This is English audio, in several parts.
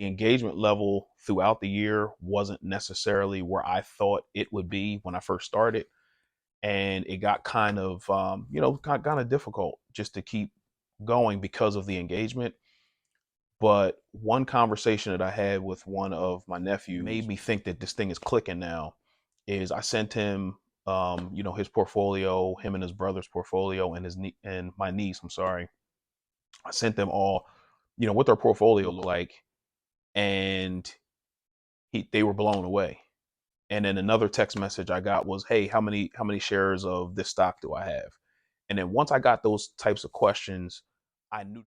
The engagement level throughout the year wasn't necessarily where I thought it would be when I first started. And it got kind of, kind of difficult just to keep going because of the engagement. But one conversation that I had with one of my nephews made me think that this thing is clicking now. Is I sent him, his portfolio, him and his brother's portfolio, and and my niece. I'm sorry, I sent them all, what their portfolio looked like, and they were blown away. And then another text message I got was, "Hey, how many shares of this stock do I have?" And then once I got those types of questions, I knew.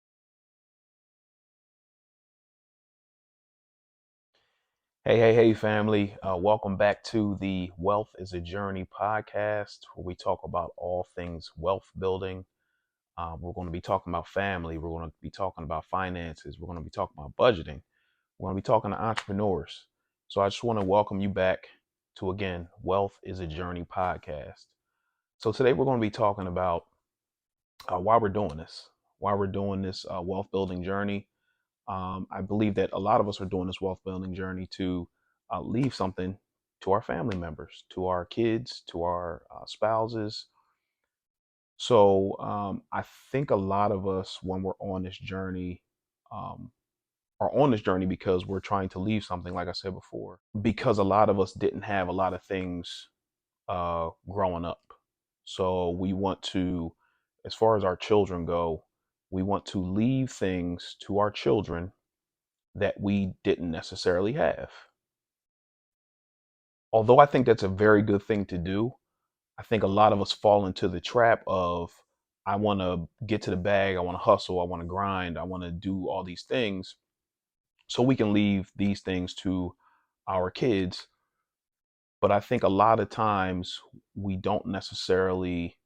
Hey, family. Welcome back to the Wealth is a Journey podcast, where we talk about all things wealth building. We're going to be talking about family. We're going to be talking about finances. We're going to be talking about budgeting. We're going to be talking to entrepreneurs. So I just want to welcome you back to, again, Wealth is a Journey podcast. So today we're going to be talking about why we're doing this wealth building journey. I believe that a lot of us are doing this wealth building journey to leave something to our family members, to our kids, to our spouses. So I think a lot of us, when we're on this journey, um, are on this journey because we're trying to leave something, like I said before, because a lot of us didn't have a lot of things growing up. So we want to, as far as our children go, we want to leave things to our children that we didn't necessarily have. Although I think that's a very good thing to do, I think a lot of us fall into the trap of, I want to get to the bag, I want to hustle, I want to grind, I want to do all these things so we can leave these things to our kids. But I think a lot of times we don't necessarily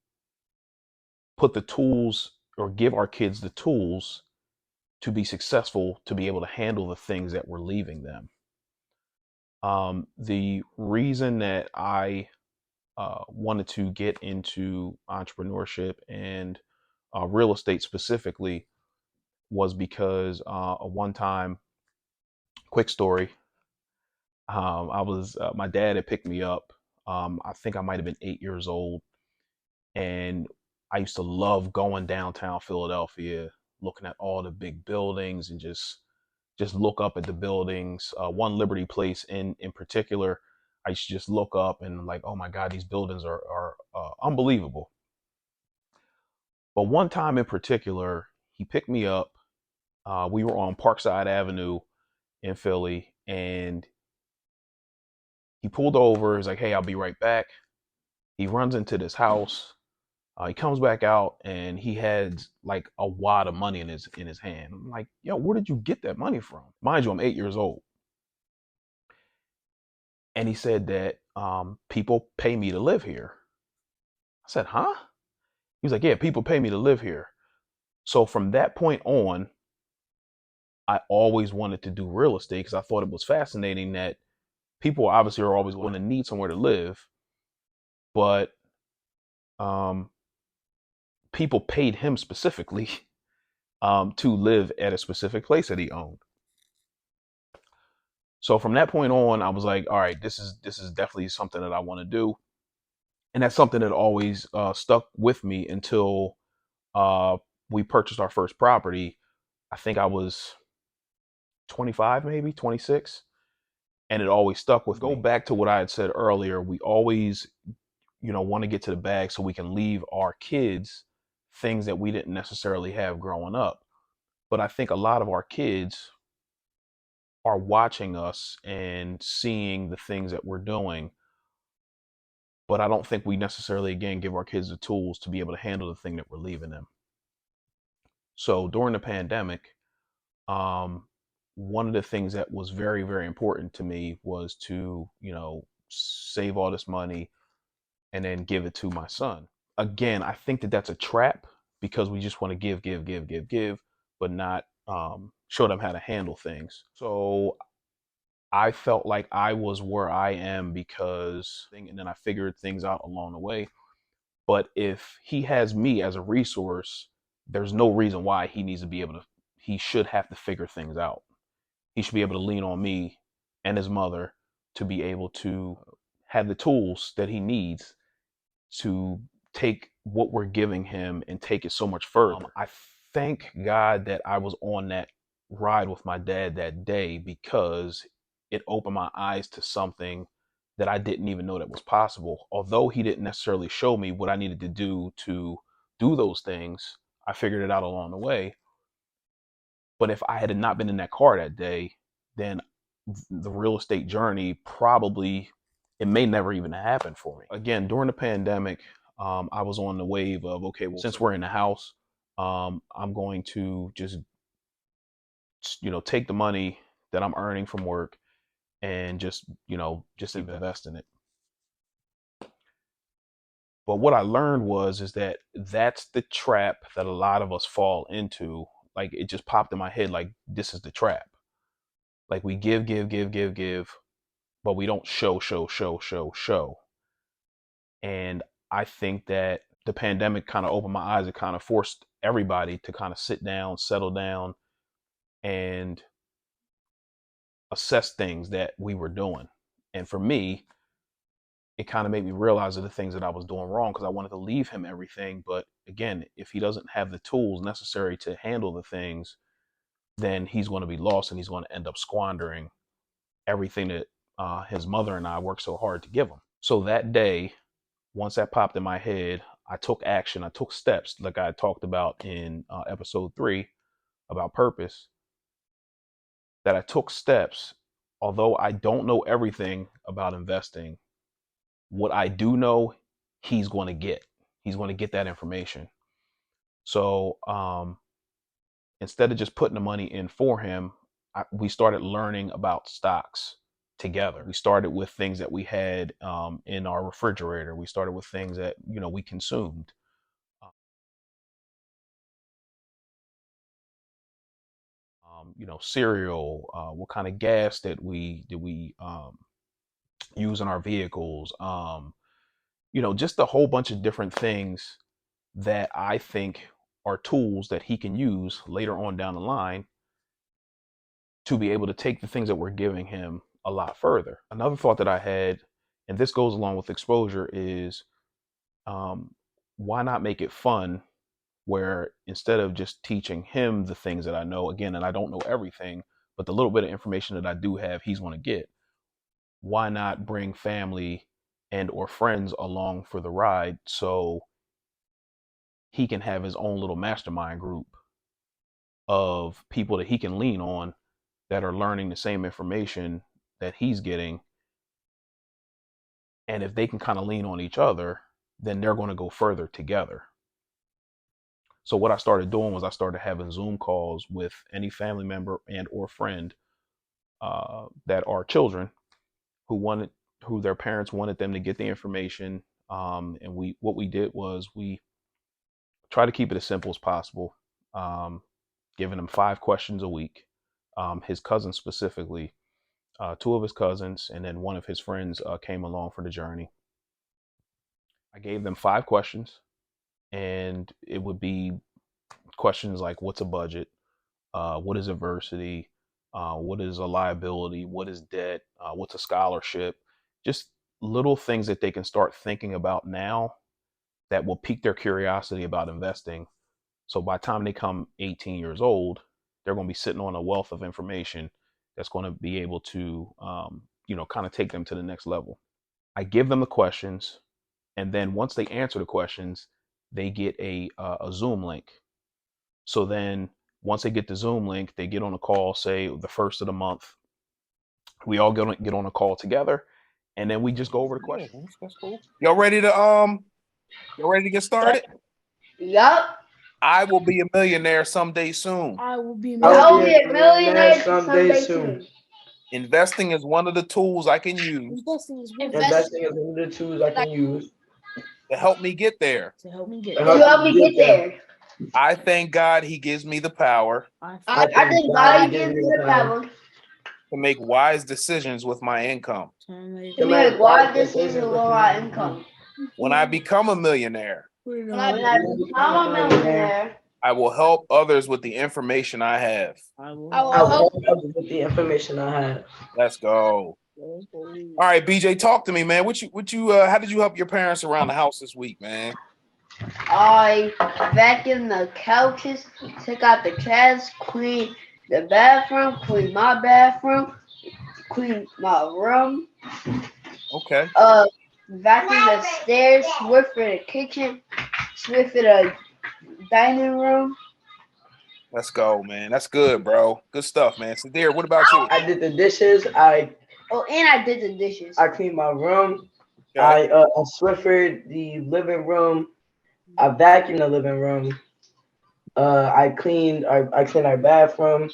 put the tools or give our kids the tools to be successful, to be able to handle the things that we're leaving them. The reason that I wanted to get into entrepreneurship and real estate specifically was because a one time, quick story, I was, my dad had picked me up. I think I might have been 8 years old. And I used to love going downtown Philadelphia, looking at all the big buildings and just look up at the buildings. One Liberty Place in particular, I used to just look up and like, oh my God, these buildings are unbelievable. But one time in particular, he picked me up. We were on Parkside Avenue in Philly, and he pulled over. He's like, "Hey, I'll be right back." He runs into this house. He comes back out, and he had like a wad of money in his hand. I'm like, "Yo, where did you get that money from?" Mind you, I'm 8 years old. And he said that people pay me to live here. I said, "Huh?" He was like, "Yeah, people pay me to live here." So from that point on, I always wanted to do real estate because I thought it was fascinating that people obviously are always going to need somewhere to live, but um, people paid him specifically to live at a specific place that he owned. So from that point on, I was like, all right, this is definitely something that I want to do, and that's something that always stuck with me until uh, we purchased our first property. I think I was 25, maybe 26, and it always stuck with me. Go back to what I had said earlier. We always, want to get to the bag so we can leave our kids things that we didn't necessarily have growing up. But I think a lot of our kids are watching us and seeing the things that we're doing. But I don't think we necessarily, again, give our kids the tools to be able to handle the thing that we're leaving them. So during the pandemic, um, one of the things that was very, very important to me was to, save all this money and then give it to my son. Again, I think that that's a trap because we just want to give, but not show them how to handle things. So I felt like I was where I am because, and then I figured things out along the way. But if he has me as a resource, there's no reason why he needs to be able to, he should have to figure things out. he should be able to lean on me and his mother to be able to have the tools that he needs to take what we're giving him and take it so much further. I thank God that I was on that ride with my dad that day, because it opened my eyes to something that I didn't even know that was possible. Although he didn't necessarily show me what I needed to do those things, I figured it out along the way. But if I had not been in that car that day, then the real estate journey probably, it may never even happen for me. Again, during the pandemic, I was on the wave of, okay, well, since we're in the house, I'm going to just, take the money that I'm earning from work and just invest in it. But what I learned is that that's the trap that a lot of us fall into. Like, it just popped in my head, like, this is the trap. Like, we give, but we don't show. And I think that the pandemic kind of opened my eyes. It kind of forced everybody to kind of sit down, settle down, and assess things that we were doing. And for me, it kind of made me realize of the things that I was doing wrong, because I wanted to leave him everything. But again, if he doesn't have the tools necessary to handle the things, then he's going to be lost, and he's going to end up squandering everything that his mother and I worked so hard to give him. So that day, once that popped in my head, I took action. I took steps, like I talked about in episode 3 about purpose, that I took steps. Although I don't know everything about investing, what I do know, he's going to get. He's going to get that information. So instead of just putting the money in for him, we started learning about stocks together. We started with things that we had in our refrigerator. We started with things that we consumed. Cereal. What kind of gas did we use in our vehicles? Just a whole bunch of different things that I think are tools that he can use later on down the line to be able to take the things that we're giving him a lot further. Another thought that I had, and this goes along with exposure, is why not make it fun, where instead of just teaching him the things that I know, again, and I don't know everything, but the little bit of information that I do have, he's going to get. Why not bring family and or friends along for the ride, so he can have his own little mastermind group of people that he can lean on, that are learning the same information that he's getting. And if they can kind of lean on each other, then they're going to go further together. So what I started doing was I started having Zoom calls with any family member and or friend that are children who their parents wanted them to get the information. And what we did was we try to keep it as simple as possible, giving them 5 questions a week. His cousins specifically, 2 of his cousins, and then 1 of his friends came along for the journey. I gave them 5 questions, and it would be questions like, what's a budget? What is adversity? What is a liability? What is debt? What's a scholarship? Just little things that they can start thinking about now that will pique their curiosity about investing. So by the time they come 18 years old, they're going to be sitting on a wealth of information that's going to be able to, kind of take them to the next level. I give them the questions, and then once they answer the questions, they get a Zoom link. So then once they get the Zoom link, they get on a call, say the first of the month. We all get on a call together, and then we just go over the questions. That's cool. Y'all ready to get started? Yup. I will be a millionaire someday soon. I will be a millionaire someday soon. Investing is one of the tools I can use Investing is one of the tools I can use to help me get there. to help me get there. I thank God he gives me the power I think God gives me the power to make wise decisions with my income. to make wise decisions with my income. When I become a millionaire, When I become a millionaire, I will help others with the information I have. I will I will help. help. others with the information I have. Let's go. All right, BJ, talk to me, man. How did you help your parents around the house this week, man? I vacuumed the couches, took out the trash, cleaned the bathroom, cleaned my bathroom, cleaned my room, Okay. vacuumed the stairs, Swifted the kitchen, Swifted the dining room. Let's go, man. That's good, bro. Good stuff, man. Sadir, what about you? I did the dishes. Oh, and I did the dishes. I cleaned my room. Okay. I Swiffered the living room. I vacuumed the living room. I cleaned our bathroom,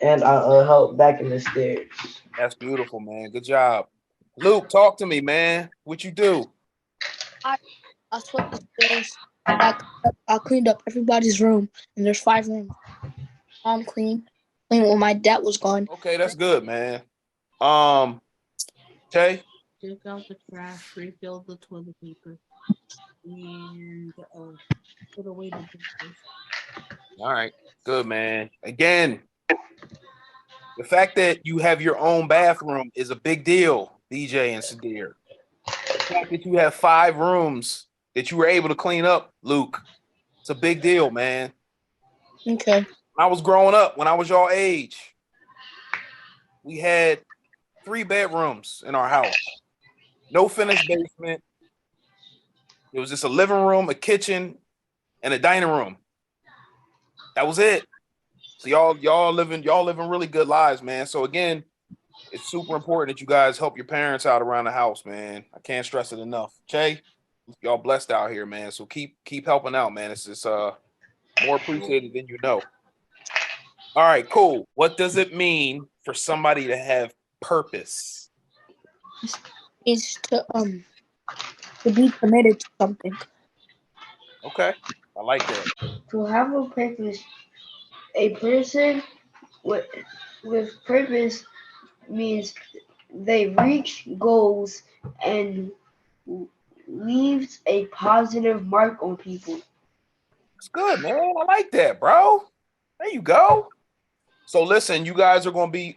and I helped vacuum the stairs. That's beautiful, man. Good job. Luke, talk to me, man. What you do? I swept the stairs. I cleaned up everybody's room, and there's 5 rooms. I'm clean when my dad was gone. Okay, that's good, man. Tay? Took out the trash, refilled the toilet paper, and put away the dishes. All right. Good, man. Again, the fact that you have your own bathroom is a big deal, DJ and Sadir. The fact that you have 5 rooms that you were able to clean up, Luke, it's a big deal, man. Okay. When I was growing up, when I was your age, we had 3 bedrooms in our house. No finished basement. It was just a living room, a kitchen, and a dining room. That was it. So y'all living really good lives, man. So again, it's super important that you guys help your parents out around the house, man. I can't stress it enough. Jay, y'all blessed out here, man. So keep helping out, man. It's just more appreciated than you know. All right, cool. What does it mean for somebody to have purpose? Is to be committed to something. Okay, I like that. To have a purpose, a person with purpose means they reach goals and leaves a positive mark on people. It's good, man. I like that, bro. There you go. So listen, you guys are going to be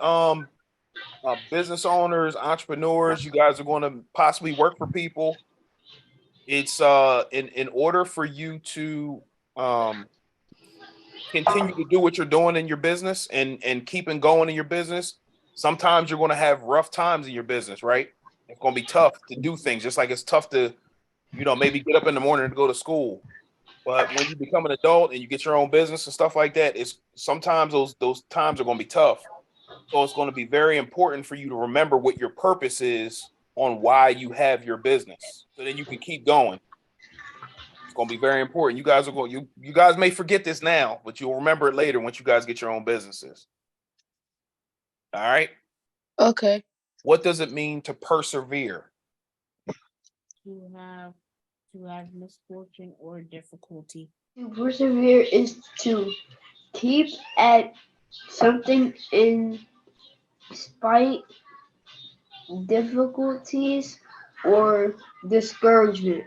business owners, entrepreneurs. You guys are going to possibly work for people. It's in order for you to continue to do what you're doing in your business and keeping going in your business. Sometimes you're going to have rough times in your business, right? It's going to be tough to do things, just like it's tough to, maybe get up in the morning to go to school. But when you become an adult and you get your own business and stuff like that, it's sometimes those times are going to be tough. So it's going to be very important for you to remember what your purpose is on why you have your business, so then you can keep going. It's going to be very important. You guys you guys may forget this now, but you'll remember it later once you guys get your own businesses. All right. Okay. What does it mean to persevere? To have misfortune or difficulty. To persevere is to keep at something in spite difficulties or discouragement.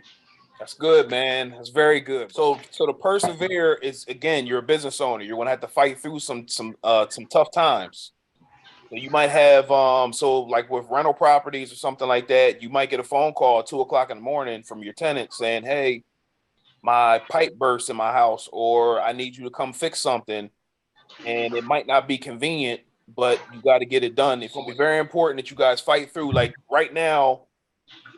That's good, man. That's very good. So to persevere is, again, you're a business owner. You're going to have to fight through some tough times. So you might have so like with rental properties or something like that, you might get a phone call at 2:00 in the morning from your tenant saying, "Hey, my pipe burst in my house," or "I need you to come fix something." And it might not be convenient, but you got to get it done. It's going to be very important that you guys fight through. Like right now,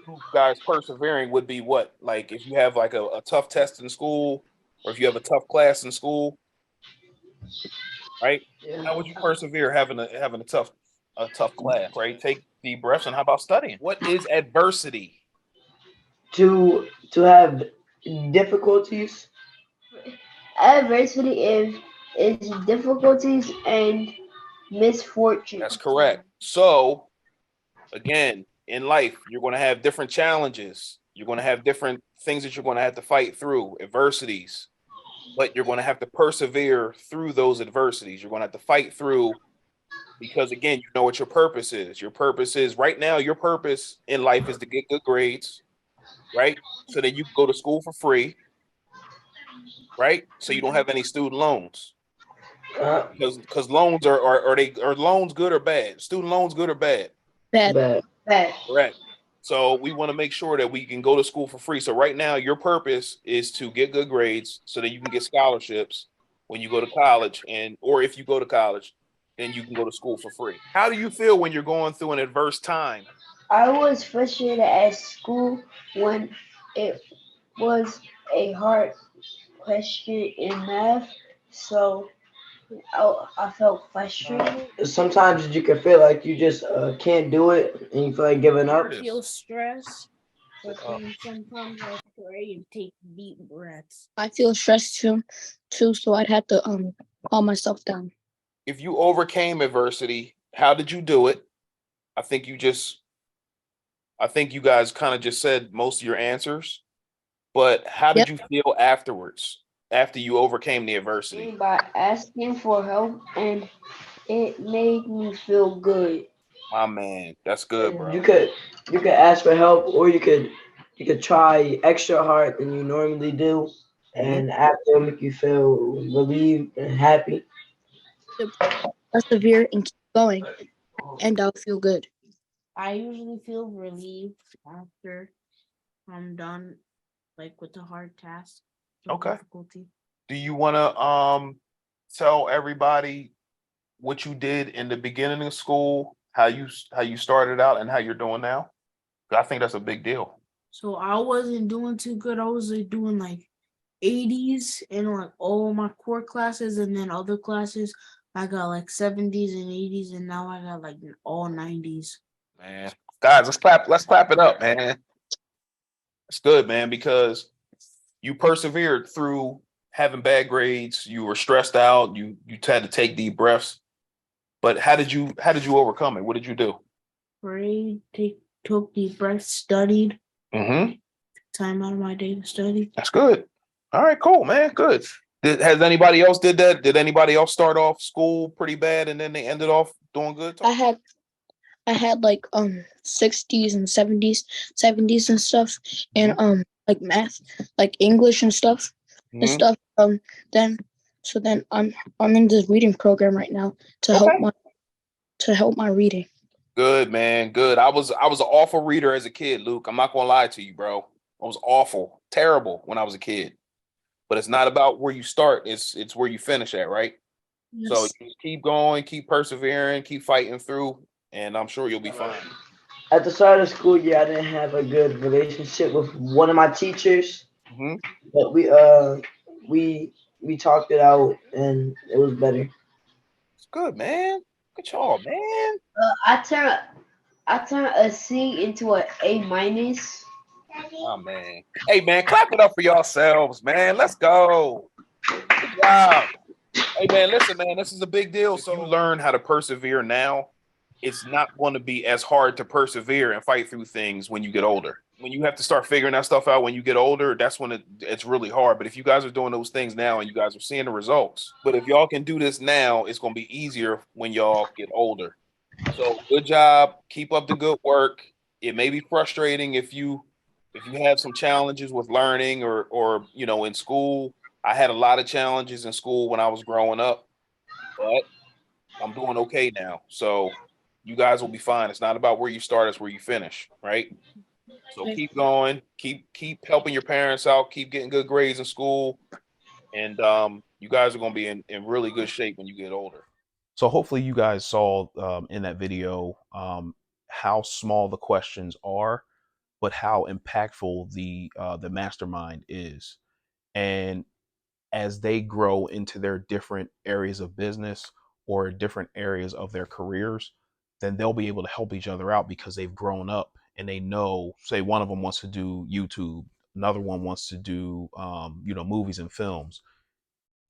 you guys persevering would be what? Like if you have like a tough test in school, or if you have a tough class in school, right? Yeah. How would you persevere having a tough class, right? Take deep breaths. And how about studying? What is adversity? To have difficulties. Adversity is difficulties and misfortune. That's correct. So again, in life, you're going to have different challenges. You're going to have different things that you're going to have to fight through, adversities, but you're going to have to persevere through those adversities. You're going to have to fight through, because again, you know what your purpose is. Your purpose is right now, your purpose in life is to get good grades, right? So that you can go to school for free, right? So you don't have any student loans. Uh, Because loans are loans good or bad? Student loans good or bad? Bad. but Bad. Correct. So we want to make sure that we can go to school for free. So right now, your purpose is to get good grades so that you can get scholarships when you go to college, or if you go to college, then you can go to school for free. How do you feel when you're going through an adverse time? I was frustrated at school when it was a hard question in math, so I felt frustrated. sometimes you can feel like you just can't do it, and you feel like giving up. It is. Feel stress, but then sometimes I pray and take deep breaths. I feel stressed too, so I'd have to calm myself down. If you overcame adversity, how did you do it? I think you guys kind of just said most of your answers, but how did you feel afterwards, after you overcame the adversity? By asking for help, and it made me feel good. My man, that's good, bro. You could ask for help, or you could try extra hard than you normally do, and after it'll make you feel relieved and happy. Persevere and keep going, and I'll feel good. I usually feel relieved after I'm done, like with the hard task. or Okay. Difficulty. Do you want to tell everybody what you did in the beginning of school, how you started out, and how you're doing now? 'Cause I think that's a big deal. So I wasn't doing too good. I was like doing like 80s in like all my core classes, and then other classes I got like 70s and 80s, and now I got like all 90s. Man, guys, let's clap it up, man. It's good, man, because you persevered through having bad grades. You were stressed out. You had to take deep breaths. But how did you overcome it? What did you do? Prayed, took deep breaths, studied, Mm-hmm. time out of my day to study. That's good. All right, cool, man. Good. Has anybody else did that? Did anybody else start off school pretty bad and then they ended off doing good? I had like 60s and 70s and stuff, and like math, like English and stuff and Mhm. stuff. Then I'm in this reading program right now to help my reading. Good, man. Good. I was an awful reader as a kid, Luke. I'm not gonna lie to you, bro. I was awful, terrible when I was a kid. But it's not about where you start, it's where you finish at, right? So Yes. you just keep going, keep persevering, keep fighting through, and I'm sure you'll be fine. At the start of the school year, I didn't have a good relationship with one of my teachers, Mhm. but we talked it out, and it was better. It's good, man. Good job, man. I turned a C into an A minus. Oh man. Hey man, clap it up for yourselves, man. Let's go. Good job. Hey man, listen, man, this is a big deal. So you learn how to persevere now. It's not going to be as hard to persevere and fight through things when you get older. When you have to start figuring that stuff out when you get older, that's when it's really hard. But if you guys are doing those things now and you guys are seeing the results, but if y'all can do this now, it's going to be easier when y'all get older. So good job. Keep up the good work. It may be frustrating if you have some challenges with learning or in school. I had a lot of challenges in school when I was growing up, but I'm doing okay now. So you guys will be fine. It's not about where you start, it's where you finish, right? So keep going, keep helping your parents out, keep getting good grades in school, and you guys are going to be in really good shape when you get older. So hopefully you guys saw in that video how small the questions are, but how impactful the mastermind is. And as they grow into their different areas of business or different areas of their careers, then they'll be able to help each other out because they've grown up and they know, say one of them wants to do YouTube, another one wants to do, movies and films.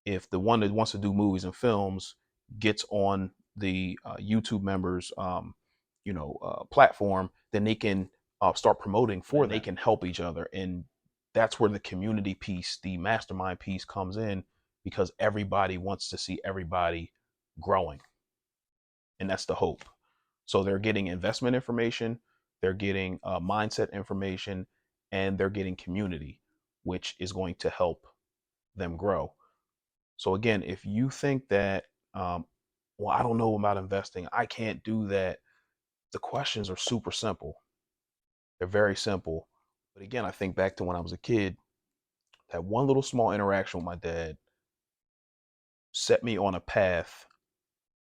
If the one that wants to do movies and films gets on the YouTube members, platform, then they can start promoting for them. They can help each other. And that's where the community piece, the mastermind piece comes in, because everybody wants to see everybody growing. And that's the hope. So they're getting investment information, they're getting mindset information, and they're getting community, which is going to help them grow. So again, if you think that, well, I don't know about investing, I can't do that, the questions are super simple. They're very simple. But again, I think back to when I was a kid, that one little small interaction with my dad set me on a path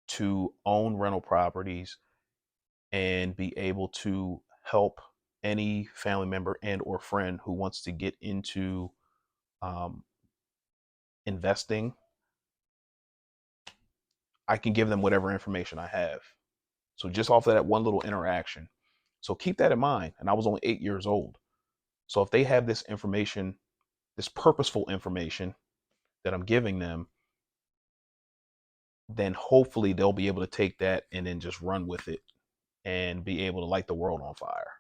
to own rental properties and be able to help any family member and or friend who wants to get into um, investing. I can give them whatever information I have. So just off of that one little interaction. So keep that in mind. And I was only 8 years old. So if they have this information, this purposeful information that I'm giving them, then hopefully they'll be able to take that and then just run with it and be able to light the world on fire.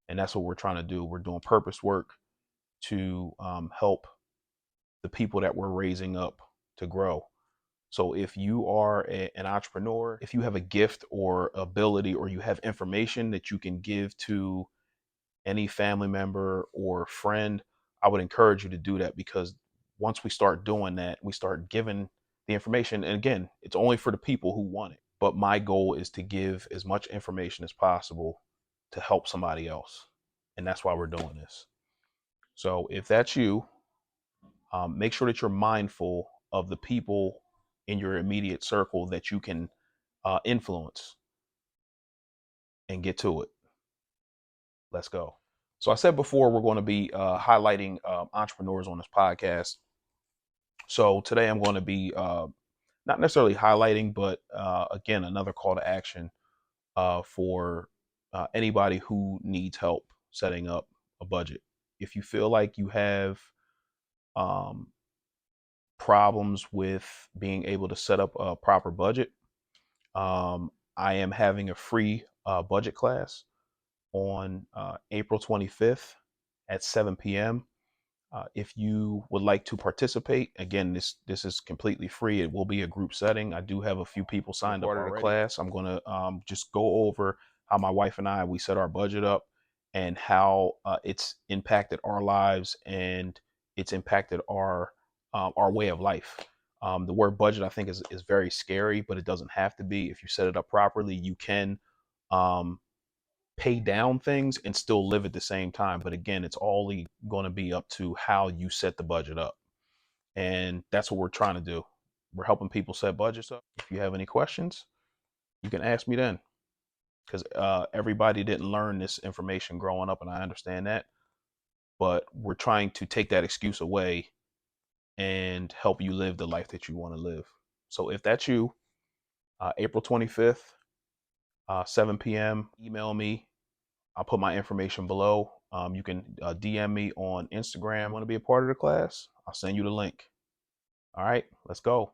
And that's what we're trying to do. We're doing purpose work to help the people that we're raising up to grow. So if you are an entrepreneur, if you have a gift or ability, or you have information that you can give to any family member or friend, I would encourage you to do that, because once we start doing that, we start giving the information. And again, it's only for the people who want it. But my goal is to give as much information as possible to help somebody else. And that's why we're doing this. So if that's you, make sure that you're mindful of the people in your immediate circle that you can influence, and get to it. Let's go. So I said before, we're going to be highlighting entrepreneurs on this podcast. So today I'm going to be not necessarily highlighting, but again, another call to action for anybody who needs help setting up a budget. If you feel like you have problems with being able to set up a proper budget, I am having a free budget class on April 25th at 7 p.m. If you would like to participate, again, this is completely free. It will be a group setting. I do have a few people signed up for the class. I'm going to just go over how my wife and I, we set our budget up, and how it's impacted our lives, and it's impacted our way of life. The word budget, I think, is very scary, but it doesn't have to be. If you set it up properly, you can pay down things and still live at the same time. But again, it's all going to be up to how you set the budget up. And that's what we're trying to do. We're helping people set budgets up. If you have any questions, you can ask me then, because everybody didn't learn this information growing up, and I understand that. But we're trying to take that excuse away and help you live the life that you want to live. So if that's you, April 25th, 7 p.m., email me. I'll put my information below. You can DM me on Instagram. Want to be a part of the class? I'll send you the link. All right, let's go.